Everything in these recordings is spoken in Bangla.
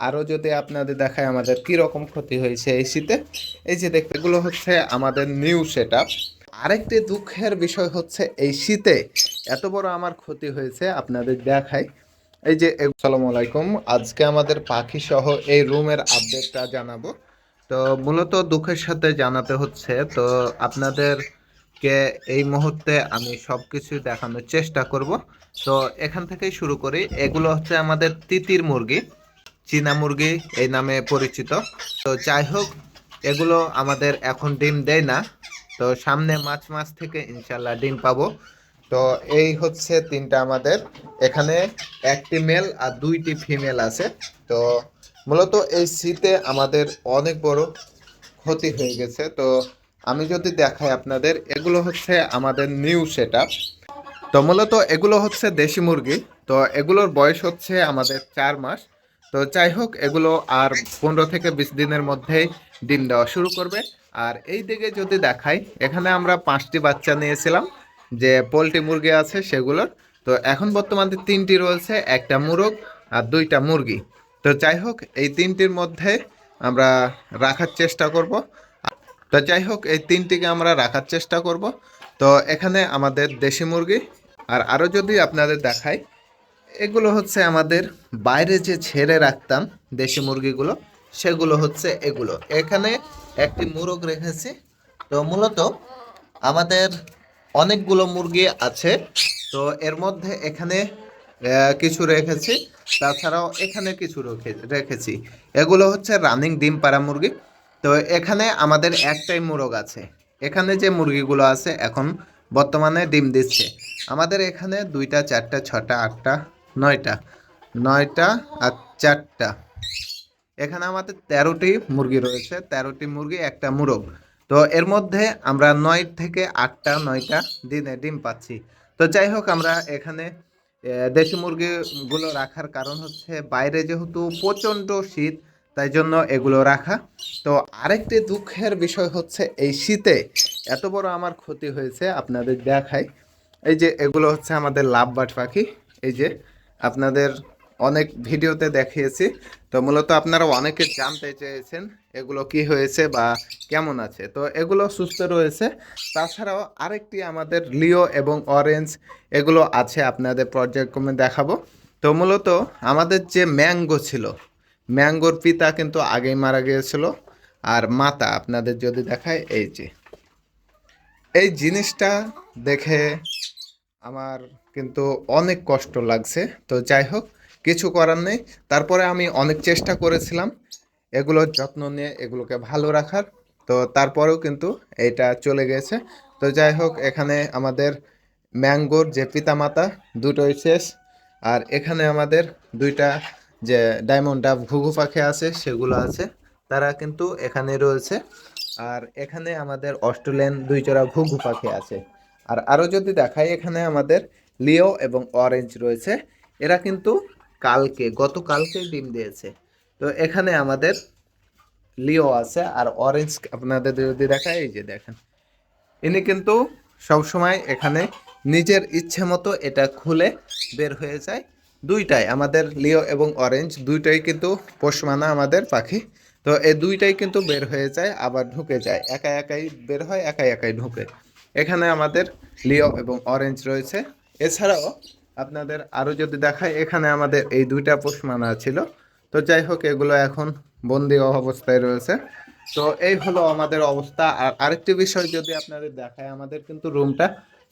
আরও যদি আপনাদের দেখায় আমাদের কি রকম ক্ষতি হয়েছে এই শীতে। এই যে দেখতে, এগুলো হচ্ছে আমাদের নিউ সেট আপ। আরেকটি দুঃখের বিষয় হচ্ছে এই শীতে এত বড় আমার ক্ষতি হয়েছে আপনাদের দেখাই। এই যে আসসালামু আলাইকুম, আজকে আমাদের পাখি সহ এই রুমের আপডেটটা জানাবো। তো মূলত দুঃখের সাথে জানাতে হচ্ছে, তো আপনাদেরকে এই মুহূর্তে আমি সব কিছু দেখানোর চেষ্টা করব। তো এখান থেকেই শুরু করি। এগুলো হচ্ছে আমাদের তিতির মুরগি, চীনা মুরগি এই নামে পরিচিত। তো যাই হোক, এগুলো আমাদের এখন ডিম দেয় না। তো সামনে মার্চ মাস থেকে ইনশাল্লাহ ডিম পাবো। তো এই হচ্ছে তিনটা আমাদের এখানে, একটি মেল আর দুইটি ফিমেল আছে। তো মূলত এই শীতে আমাদের অনেক বড় ক্ষতি হয়ে গেছে। তো আমি যদি দেখাই আপনাদের, এগুলো হচ্ছে আমাদের নিউ সেট আপ। তো মূলত এগুলো হচ্ছে দেশি মুরগি। তো এগুলোর বয়স হচ্ছে আমাদের 4 মাস। তো যাই হোক, এগুলো আর 15 থেকে 20 দিনের মধ্যেই ডিম দেওয়া শুরু করবে। আর এই দিকে যদি দেখাই, এখানে আমরা 5টি বাচ্চা নিয়েছিলাম, যে পোলট্রি মুরগি আছে সেগুলোর। তো এখন বর্তমানে 3টি রয়েছে, একটা মুরগ আর 2টা মুরগি। তো যাই হোক, এই 3টির মধ্যে আমরা রাখার চেষ্টা করব। তো যাই হোক, এই 3টিকে আমরা রাখার চেষ্টা করব। তো এখানে আমাদের দেশি মুরগি। আর আরও যদি আপনাদের দেখাই, এগুলো হচ্ছে আমাদের বাইরে যে ছেড়ে রাখতাম দেশি মুরগিগুলো, সেগুলো হচ্ছে এগুলো। এখানে একটি মুরগ রেখেছি। তো মূলত আমাদের অনেকগুলো মুরগি আছে। তো এর মধ্যে এখানে কিছু রেখেছি, তাছাড়াও এখানে কিছু রেখেছি। এগুলো হচ্ছে রানিং ডিম পাড়া মুরগি। তো এখানে আমাদের একটাই মুরগ আছে। এখানে যে মুরগিগুলো আছে এখন বর্তমানে ডিম দিচ্ছে। আমাদের এখানে 2টা 4টা 6টা 8টা 9টা, 9টা আর 4টা, এখানে আমাদের 13টি মুরগি রয়েছে। 13টি মুরগি, একটা মুরগ। তো এর মধ্যে আমরা 9 থেকে 8টা 9টা দিনে ডিম পাচ্ছি। তো যাই হোক, আমরা এখানে দেশি মুরগিগুলো রাখার কারণ হচ্ছে বাইরে যেহেতু প্রচণ্ড শীত, তাই জন্য এগুলো রাখা। তো আরেকটি দুঃখের বিষয় হচ্ছে এই শীতে এত বড় আমার ক্ষতি হয়েছে আপনাদের দেখাই। এই যে এগুলো হচ্ছে আমাদের লাভবার্ড পাখি। এই যে আপনাদের অনেক ভিডিওতে দেখিয়েছি। তো মূলত আপনারা অনেকে জানতে চেয়েছেন এগুলো কি হয়েছে বা কেমন আছে। তো এগুলো সুস্থ রয়েছে। তাছাড়াও আরেকটি আমাদের লিও এবং অরেঞ্জ, এগুলো আছে, আপনাদের পর্যায়ক্রমে দেখাবো। তো মূলত আমাদের যে ম্যাঙ্গো ছিল, ম্যাঙ্গোর পিতা কিন্তু আগেই মারা গিয়েছিল। আর মাতা আপনাদের যদি দেখায়, এই যে এই জিনিসটা দেখে আমার কিন্তু অনেক কষ্ট লাগছে। তো যাই হোক, কিছু করার নেই। তারপরে আমি অনেক চেষ্টা করেছিলাম এগুলোর যত্ন নিয়ে এগুলোকে ভালো রাখার। তো তারপরেও কিন্তু এটা চলে গেছে। তো যাই হোক, এখানে আমাদের ম্যাঙ্গোর যে পিতামাতা দুটোই শেষ। আর এখানে আমাদের 2টা যে ডায়মন্ড ডাব ঘুঘু পাখি আছে সেগুলো আছে, তারা কিন্তু এখানে রয়েছে। আর এখানে আমাদের অস্ট্রেলিয়ান 2 জোড়া ঘুঘু পাখি আছে। আর আরও যদি দেখাই, এখানে আমাদের লিও এবং অরেঞ্জ রয়েছে। এরা কিন্তু গতকালকে ডিম দিয়েছে। তো এখানে আমাদের লিও আছে আর অরেঞ্জ আপনাদের যদি দেখায়, এই যে দেখেন, ইনি কিন্তু সবসময় এখানে নিজের ইচ্ছে মতো এটা খুলে বের হয়ে যায়। 2টাই আমাদের লিও এবং অরেঞ্জ, 2টাই কিন্তু পোষ মানা আমাদের পাখি। তো এই 2টাই কিন্তু বের হয়ে যায় আবার ঢুকে যায়, একা একাই বের হয়, একাই একাই ঢুকে। এখানে আমাদের লিও এবং অরেঞ্জ রয়েছে। এছাড়াও আপনাদের আরও যদি দেখায়, এখানে আমাদের এই 2টা পোষ মানা ছিল। তো যাই হোক, এগুলো এখন বন্দি অবস্থায় রয়েছে। তো এই হলো আমাদের অবস্থা। আর আরেকটি বিষয় যদি আপনাদের দেখায়, আমাদের কিন্তু রুমটা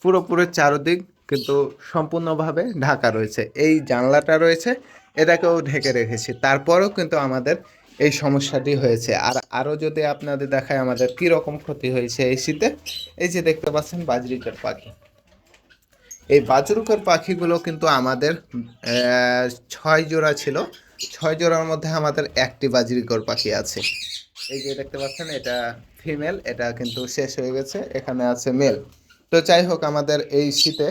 পুরোপুরি চারদিক কিন্তু সম্পূর্ণভাবে ঢাকা রয়েছে। এই জানলাটা রয়েছে, এটাকেও ঢেকে রেখেছি, তারপরেও কিন্তু আমাদের এই সমস্যাটি হয়েছে। আর আরও যদি আপনাদের দেখায় আমাদের কি রকম ক্ষতি হয়েছে এই শীতে। এই যে দেখতে পাচ্ছেন বাজরিকার পাখি, এই বাজরুকের পাখিগুলো কিন্তু আমাদের 6 জোড়া ছিল। 6 জোড়ার মধ্যে আমাদের একটি বাজরিকর পাখি আছে। এই যে দেখতে পাচ্ছেন, এটা ফিমেল, এটা কিন্তু শেষ হয়ে গেছে, এখানে আছে মেল। তো যাই হোক, আমাদের এই শীতে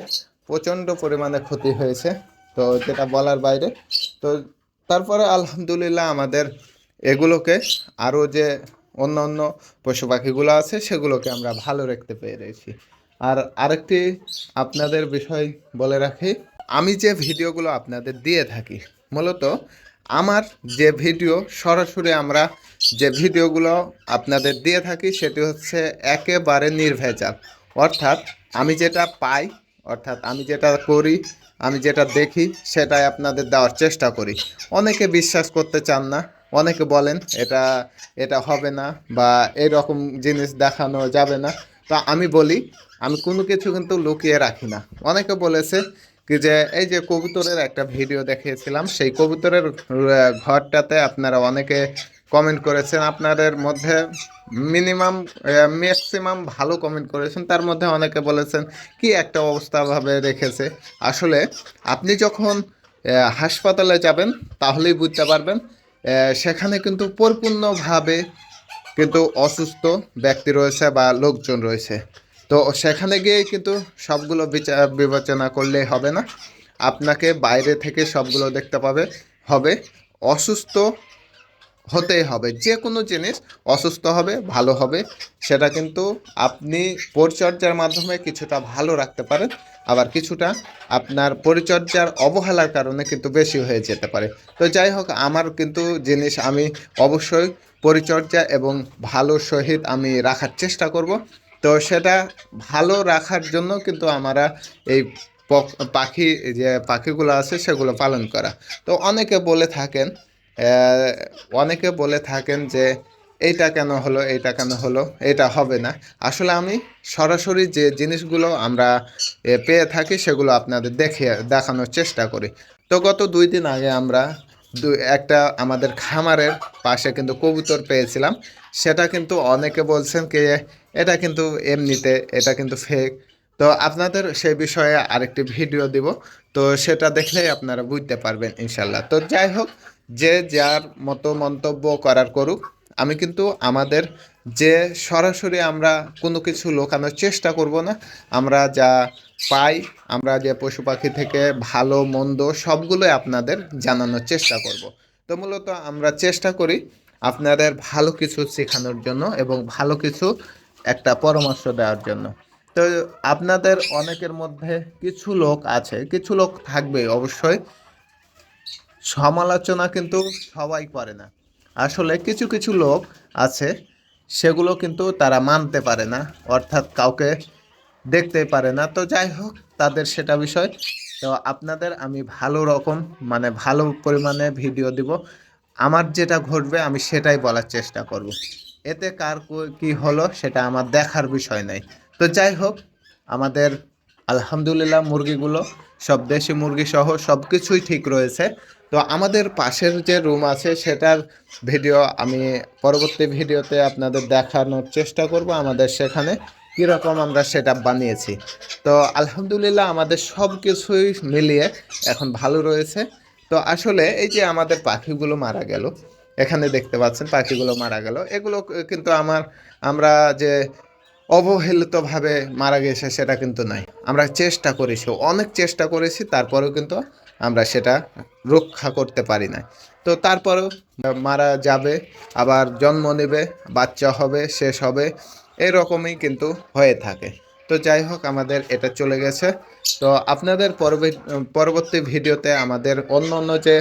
প্রচণ্ড পরিমাণে ক্ষতি হয়েছে, তো যেটা বলার বাইরে। তো তারপরে আলহামদুলিল্লাহ আমাদের এগুলোকে, আরও যে অন্য অন্য পশু পাখিগুলো আছে সেগুলোকে আমরা ভালো রাখতে পেরেছি। আর আরেকটি আপনাদের বিষয় বলে রাখি, আমি যে ভিডিওগুলো আপনাদের দিয়ে থাকি, মূলত আমার যে ভিডিও সরাসরি আমরা যে ভিডিওগুলো আপনাদের দিয়ে থাকি সেটি হচ্ছে একেবারে নির্ভেজাল। অর্থাৎ আমি যেটা পাই, অর্থাৎ আমি যেটা করি, আমি যেটা দেখি সেটাই আপনাদের দেওয়ার চেষ্টা করি। অনেকে বিশ্বাস করতে চান না, অনেকে বলেন এটা এটা হবে না বা এরকম জিনিস দেখানো যাবে না। তো আমি বলি আমি কোনো কিছু কিন্তু লুকিয়ে রাখি না। অনেকে বলেছে কি যে এই যে কবুতরের একটা ভিডিও দেখিয়েছিলাম, সেই কবুতরের ঘরটাতে আপনারা অনেকে কমেন্ট করেছেন, আপনাদের মধ্যে মিনিমাম ম্যাক্সিমাম ভালো কমেন্ট করেছেন, তার মধ্যে অনেকে বলেছেন কি একটা অবস্থাভাবে রেখেছে। আসলে আপনি যখন হাসপাতালে যাবেন তাহলেই বুঝতে পারবেন সেখানে কিন্তু পরিপূর্ণভাবে কিন্তু অসুস্থ ব্যক্তি রয়েছে বা লোকজন রয়েছে। তো সেখানে গিয়ে কিন্তু সবগুলো বিচার বিবেচনা করলে হবে না, আপনাকে বাইরে থেকে সবগুলো দেখতে হবে। অসুস্থ হতেই হবে, যে কোনো জিনিস অসুস্থ হবে ভালো হবে, সেটা কিন্তু আপনি পরিচর্যার মাধ্যমে কিছুটা ভালো রাখতে পারেন, আবার কিছুটা আপনার পরিচর্যার অবহেলার কারণে কিন্তু বেশি হয়ে যেতে পারে। তো যাই হোক, আমার কিন্তু জিনিস আমি অবশ্যই পরিচর্যা এবং ভালো সহিত আমি রাখার চেষ্টা করব। তো সেটা ভালো রাখার জন্য কিন্তু আমরা এই পাখি যে পাখিগুলো আছে সেগুলো পালন করা। তো আহ, অনেকে বলে থাকেন যে এইটা কেন হলো, এইটা কেন হলো, এটা হবে না। আসলে আমি সরাসরি যে জিনিসগুলো আমরা পেয়ে থাকি সেগুলো আপনাদের দেখানোর চেষ্টা করি। তো গত 2 দিন আগে আমরা একটা আমাদের খামারের পাশে কিন্তু কবুতর পেয়েছিলাম। সেটা কিন্তু অনেকে বলছেন কি এটা কিন্তু এমনিতে, এটা কিন্তু ফেক। তো আপনাদের সেই বিষয়ে আরেকটি ভিডিও দিব, তো সেটা দেখলেই আপনারা বুঝতে পারবেন ইনশাল্লাহ। তো যাই হোক, যে যার মতো মন্তব্য করার করুক, আমি কিন্তু আমাদের যে সরাসরি আমরা কোনো কিছু লুকানোর চেষ্টা করব না। আমরা যা পাই, আমরা যে পশু পাখি থেকে ভালো মন্দ সবগুলোই আপনাদের জানানোর চেষ্টা করব। তো মূলত আমরা চেষ্টা করি আপনাদের ভালো কিছু শেখানোর জন্য এবং ভালো কিছু একটা পরামর্শ দেওয়ার জন্য। তো আপনাদের অনেকের মধ্যে কিছু লোক আছে, কিছু লোক থাকবে অবশ্যই, সমালোচনা কিন্তু সবাই করে না। আসলে কিছু কিছু লোক আছে, সেগুলো কিন্তু তারা মানতে পারে না, অর্থাৎ কাউকে দেখতে পারে না। তো যাই হোক, তাদের সেটা বিষয়। তো আপনাদের আমি ভালো রকম মানে ভালো পরিমাণে ভিডিও দিব, আমার যেটা ঘটবে আমি সেটাই বলার চেষ্টা করব। এতে কার কি হলো সেটা আমার দেখার বিষয় নাই। তো যাই হোক, আমাদের আলহামদুলিল্লাহ মুরগিগুলো সব দেশি মুরগি সহ সব কিছুই ঠিক রয়েছে। তো আমাদের পাশের যে রুম আছে সেটার ভিডিও আমি পরবর্তী ভিডিওতে আপনাদের দেখানোর চেষ্টা করব, আমাদের সেখানে কীরকম আমরা সেট আপ বানিয়েছি। তো আলহামদুলিল্লাহ আমাদের সব কিছুই মিলিয়ে এখন ভালো রয়েছে। তো আসলে এই যে আমাদের পাখিগুলো মারা গেল, এখানে দেখতে পাচ্ছেন পাখিগুলো মারা গেল, এগুলো কিন্তু আমরা যে অবহেলিতভাবে মারা গেছে সেটা কিন্তু নয়। আমরা চেষ্টা করেছি, অনেক চেষ্টা করেছি, তারপরেও কিন্তু আমরা সেটা রক্ষা করতে পারি না। তো তারপরেও মারা যাবে, আবার জন্ম নেবে, বাচ্চা হবে, শেষ হবে, এরকমই কিন্তু হয়ে থাকে। তো যাই হোক, আমাদের এটা চলে গেছে। তো আপনাদের পরবর্তী ভিডিওতে আমাদের অন্য অন্য যে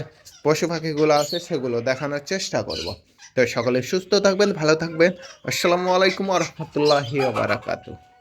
পশু পাখিগুলো আছে সেগুলো দেখানোর চেষ্টা করব। তো সকলে সুস্থ থাকবেন, ভালো থাকবেন। আসসালামু আলাইকুম ওয়া রাহমাতুল্লাহি ওয়া বারাকাতুহু।